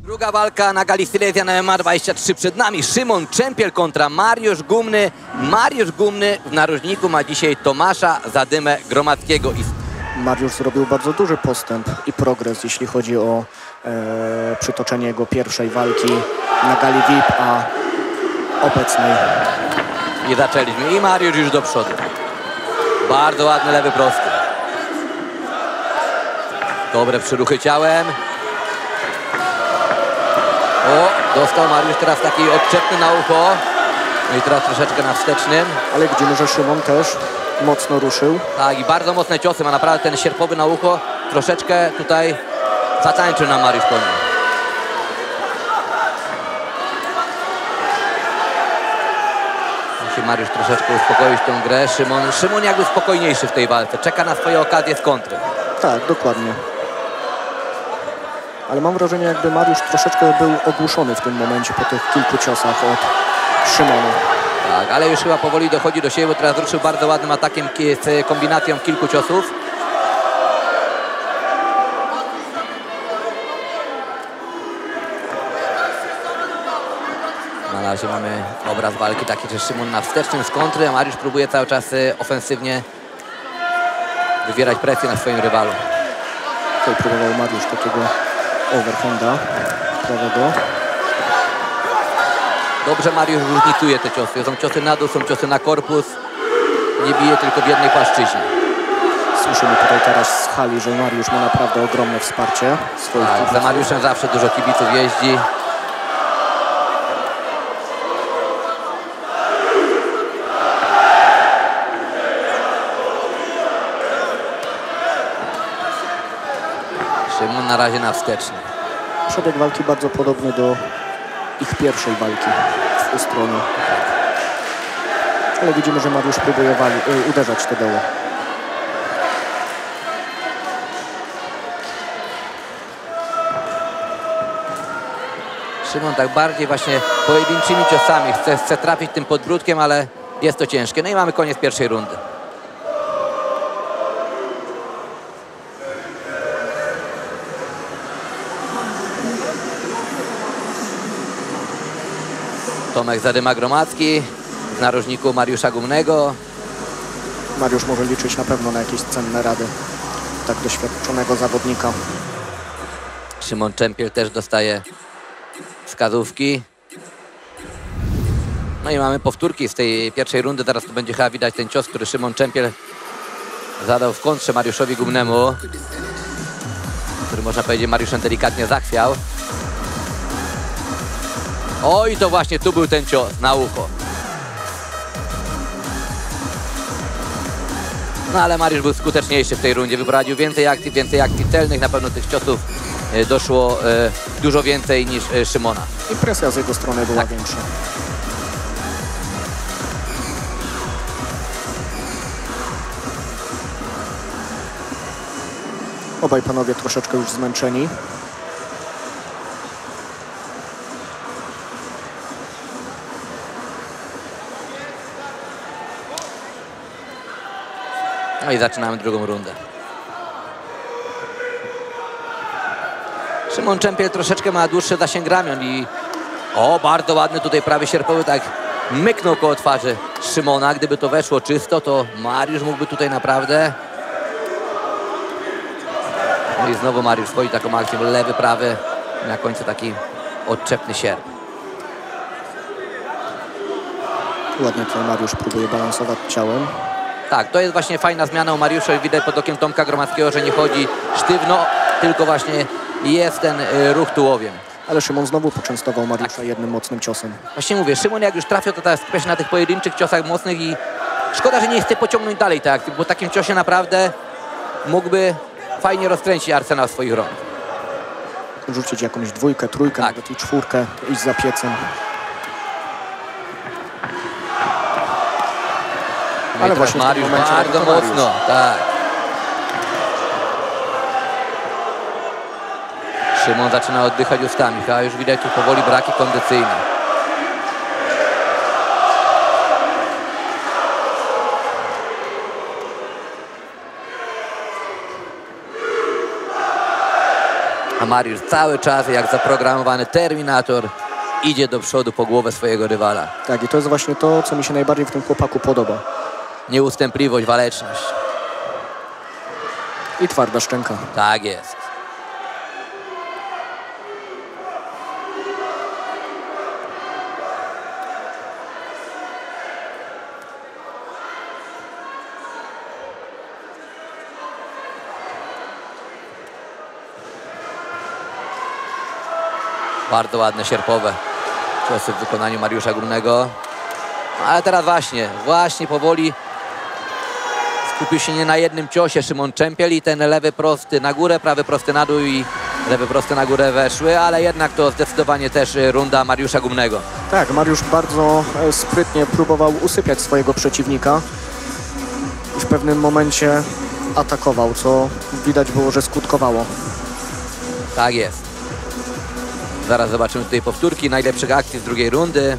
Druga walka na gali Silesia na MMA 23 przed nami. Szymon Czempiel kontra Mariusz Gumny. Mariusz Gumny w narożniku ma dzisiaj Tomasza Zadymę Gromadzkiego. Mariusz zrobił bardzo duży postęp i progres, jeśli chodzi o przytoczenie jego pierwszej walki na gali VIP, a obecnej. I zaczęliśmy. I Mariusz już do przodu. Bardzo ładny lewy prosty. Dobre przyruchy ciałem. O, dostał Mariusz teraz taki odczepny na ucho. No i teraz troszeczkę na wstecznym. Ale widzimy, że Szymon też mocno ruszył. Tak, i bardzo mocne ciosy. Ma naprawdę ten sierpowy na ucho. Troszeczkę tutaj zatańczył na Mariusz po nim. Musi Mariusz troszeczkę uspokoić tą grę. Szymon jakby spokojniejszy w tej walce. Czeka na swoje okazje z kontry. Tak, dokładnie. Ale mam wrażenie, jakby Mariusz troszeczkę był ogłuszony w tym momencie po tych kilku ciosach od Szymona. Tak, ale już chyba powoli dochodzi do siebie, bo teraz ruszył bardzo ładnym atakiem z kombinacją kilku ciosów. Na razie mamy obraz walki taki, że Szymon na wstecznym z kontry, a Mariusz próbuje cały czas ofensywnie wywierać presję na swoim rywalu. Tutaj próbował Mariusz takiego overhanda prawego. Dobrze Mariusz różnicuje te ciosy. Są ciosy na dół, są ciosy na korpus. Nie bije tylko w jednej płaszczyźnie. Słyszymy tutaj teraz z hali, że Mariusz ma naprawdę ogromne wsparcie swoich kibiców. Za Mariuszem zawsze dużo kibiców jeździ. Szymon na razie na wsteczny. Przebieg walki bardzo podobny do ich pierwszej walki w Ustronie. Ale widzimy, że Mariusz próbuje uderzać te doły. Szymon tak bardziej właśnie pojedynczymi ciosami. Chce trafić tym podbródkiem, ale jest to ciężkie. No i mamy koniec pierwszej rundy. Tomek Zadyma Gromadzki w narożniku Mariusza Gumnego. Mariusz może liczyć na pewno na jakieś cenne rady tak doświadczonego zawodnika. Szymon Czempiel też dostaje wskazówki. No i mamy powtórki z tej pierwszej rundy. Teraz tu będzie chyba widać ten cios, który Szymon Czempiel zadał w kontrze Mariuszowi Gumnemu, który można powiedzieć Mariuszem delikatnie zachwiał. Oj, to właśnie tu był ten cios na ucho. No ale Mariusz był skuteczniejszy w tej rundzie. Wyprowadził więcej akcji celnych. Na pewno tych ciosów doszło dużo więcej niż Szymona. I presja z jego strony była większa. Obaj panowie troszeczkę już zmęczeni. No i zaczynamy drugą rundę. Szymon Czempiel troszeczkę ma dłuższy zasięg ramion i bardzo ładny tutaj prawy sierpowy, tak myknął koło twarzy Szymona. Gdyby to weszło czysto, to Mariusz mógłby tutaj naprawdę... No i znowu Mariusz swoi taką akcję, lewy, prawy, na końcu taki odczepny sierp. Ładnie tutaj Mariusz próbuje balansować ciałem. Tak, to jest właśnie fajna zmiana u Mariusza i widać pod okiem Tomka Gromadzkiego, że nie chodzi sztywno, tylko właśnie jest ten ruch tułowiem. Ale Szymon znowu poczęstował Mariusza jednym mocnym ciosem. Właśnie mówię, Szymon jak już trafił, to teraz skupia się na tych pojedynczych ciosach mocnych i szkoda, że nie chce pociągnąć dalej tej akcji, bo w takim ciosie naprawdę mógłby fajnie rozkręcić arsenał swoich rąk. Rzucić jakąś dwójkę, trójkę, nawet i czwórkę, iść za piecem. Ale właśnie Mariusz bardzo mocno, tak. Szymon zaczyna oddychać ustami, a już widać tu powoli braki kondycyjne. A Mariusz cały czas, jak zaprogramowany Terminator, idzie do przodu po głowę swojego rywala. Tak, i to jest właśnie to, co mi się najbardziej w tym chłopaku podoba. Nieustępliwość, waleczność. I twarda szczęka. Tak jest. Bardzo ładne sierpowe ciosy w wykonaniu Mariusza Gumnego. Ale teraz właśnie powoli skupił się nie na jednym ciosie Szymon Czempiel i ten lewy prosty na górę, prawy prosty na dół i lewy prosty na górę weszły, ale jednak to zdecydowanie też runda Mariusza Gumnego. Tak, Mariusz bardzo sprytnie próbował usypiać swojego przeciwnika i w pewnym momencie atakował, co widać było, że skutkowało. Tak jest. Zaraz zobaczymy tutaj powtórki najlepszych akcji z drugiej rundy.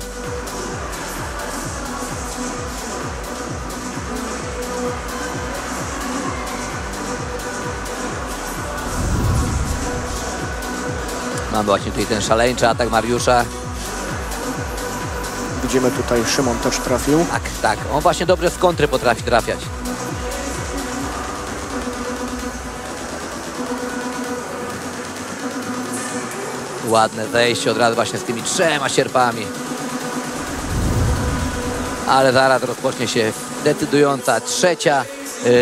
Mamy właśnie tutaj ten szaleńczy atak Mariusza. Widzimy tutaj, Szymon też trafił. Tak. On właśnie dobrze z kontry potrafi trafiać. Ładne zejście od razu właśnie z tymi 3 sierpami. Ale zaraz rozpocznie się decydująca trzecia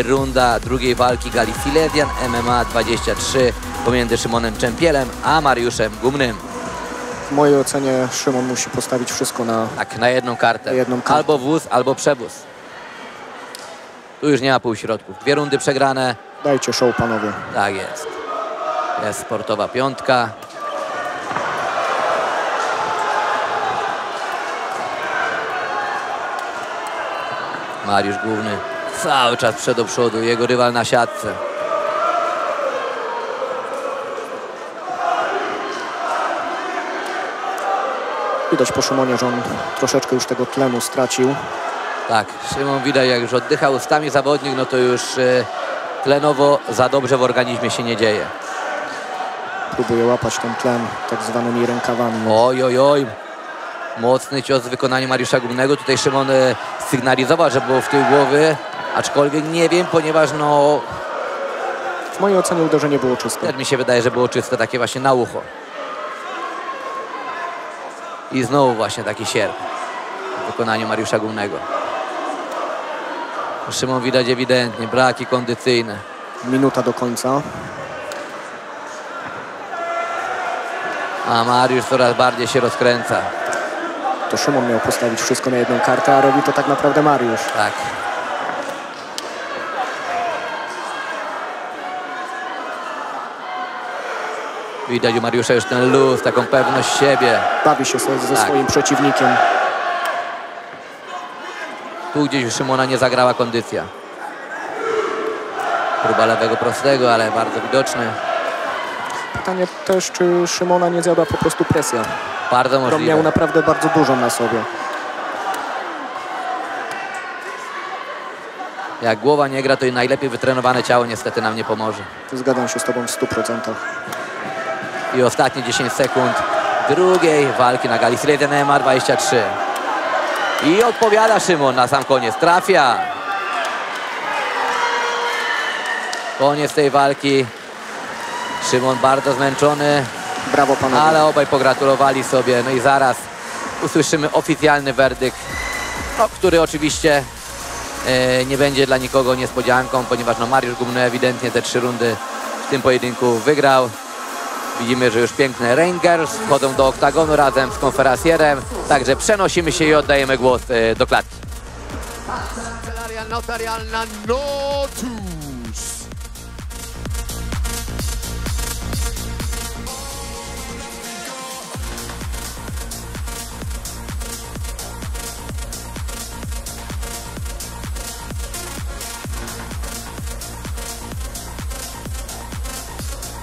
runda drugiej walki gali Silesian MMA 23 pomiędzy Szymonem Czempielem a Mariuszem Gumnym. W mojej ocenie Szymon musi postawić wszystko na jedną kartę. Albo wóz, albo przewóz. Tu już nie ma półśrodków. 2 rundy przegrane. Dajcie show, panowie. Tak jest. Jest sportowa piątka. Mariusz Główny cały czas do przodu, jego rywal na siatce. Widać po Szymonie, że on troszeczkę już tego tlenu stracił. Tak, Szymon widać, jak już oddycha ustami zawodnik, no to już tlenowo za dobrze w organizmie się nie dzieje. Próbuje łapać ten tlen tak zwanymi rękawami. Oj. Mocny cios w wykonaniu Mariusza Gumnego. Tutaj Szymon sygnalizował, że było w tył głowy, aczkolwiek nie wiem, ponieważ no... W mojej ocenie uderzenie było czyste. Też mi się wydaje, że było czyste, takie właśnie na ucho. I znowu właśnie taki sierp w wykonaniu Mariusza Gumnego. Szymon widać ewidentnie, braki kondycyjne. Minuta do końca. A Mariusz coraz bardziej się rozkręca. To Szymon miał postawić wszystko na jedną kartę, a robi to tak naprawdę Mariusz. Tak. Widać u Mariusza już ten luz, taką pewność siebie. Bawi się ze swoim przeciwnikiem. Tu gdzieś u Szymona nie zagrała kondycja. Próba lewego prostego, ale bardzo widoczny. Pytanie też, czy Szymona nie zjadła po prostu presja. Bardzo możliwe. Miał naprawdę bardzo dużo na sobie. Jak głowa nie gra, to i najlepiej wytrenowane ciało niestety nam nie pomoże. Zgadzam się z tobą w 100%. I ostatnie 10 sekund drugiej walki na gali Silesian MMA 23. I odpowiada Szymon na sam koniec. Trafia. Koniec tej walki. Szymon bardzo zmęczony. Brawo, panowie. Ale obaj pogratulowali sobie. No i zaraz usłyszymy oficjalny werdykt, no, który oczywiście nie będzie dla nikogo niespodzianką, ponieważ no, Mariusz Gumny ewidentnie te 3 rundy w tym pojedynku wygrał. Widzimy, że już piękne Rangers wchodzą do oktagonu razem z konferencjerem. Także przenosimy się i oddajemy głos do klatki. Kancelaria notarialna Notus.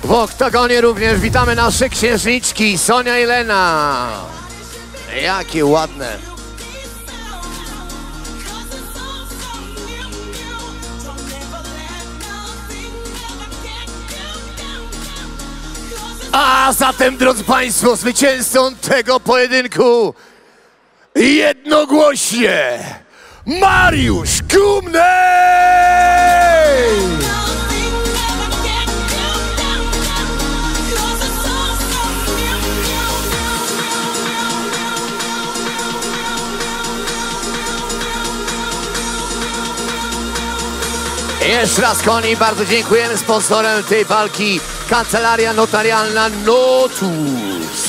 W oktagonie również witamy nasze księżniczki Sonia i Lena. Jakie ładne. A zatem, drodzy Państwo, zwycięzcą tego pojedynku jednogłośnie Mariusz Gumnej! Jeszcze raz, kochani, bardzo dziękujemy. Sponsorem tej walki Kancelaria Notarialna Notus.